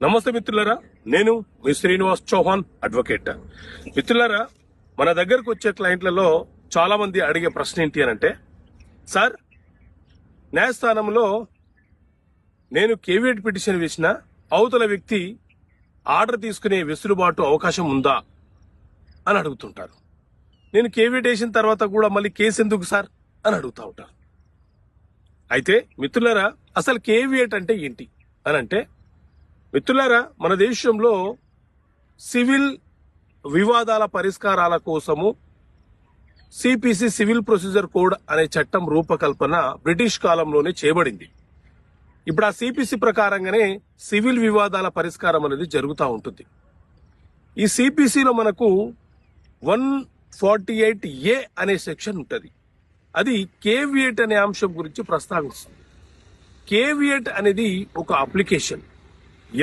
నమస్తే మిత్రులారా, నేను మీ శ్రీనివాస్ చౌహాన్ అడ్వకేట్. మిత్రులారా, మన దగ్గరకు వచ్చే క్లయింట్లలో చాలా మంది అడిగే ప్రశ్న ఏంటి అనంటే, సార్ న్యాయస్థానంలో నేను కేవియట్ పిటిషన్ వేసిన అవతల వ్యక్తి ఆర్డర్ తీసుకునే వెసులుబాటు అవకాశం ఉందా అని అడుగుతుంటారు. నేను కేవియట్ వేసిన తర్వాత కూడా మళ్ళీ కేసు ఎందుకు సార్ అని అడుగుతా ఉంటారు. అయితే మిత్రులారా, అసలు కేవియట్ అంటే ఏంటి అని అంటే, మిత్రులారా, మన దేశంలో సివిల్ వివాదాల పరిష్కారాల కోసము సిపిసి సివిల్ ప్రొసీజర్ కోడ్ అనే చట్టం రూపకల్పన బ్రిటిష్ కాలంలోనే చేయబడింది. ఇప్పుడు ఆ సిపిసి ప్రకారంగానే సివిల్ వివాదాల పరిష్కారం అనేది జరుగుతూ ఉంటుంది. ఈ సిపిసిలో మనకు 148A అనే సెక్షన్ ఉంటుంది. అది కేవియట్ అనే అంశం గురించి ప్రస్తావిస్తుంది. కేవియట్ అనేది ఒక అప్లికేషన్.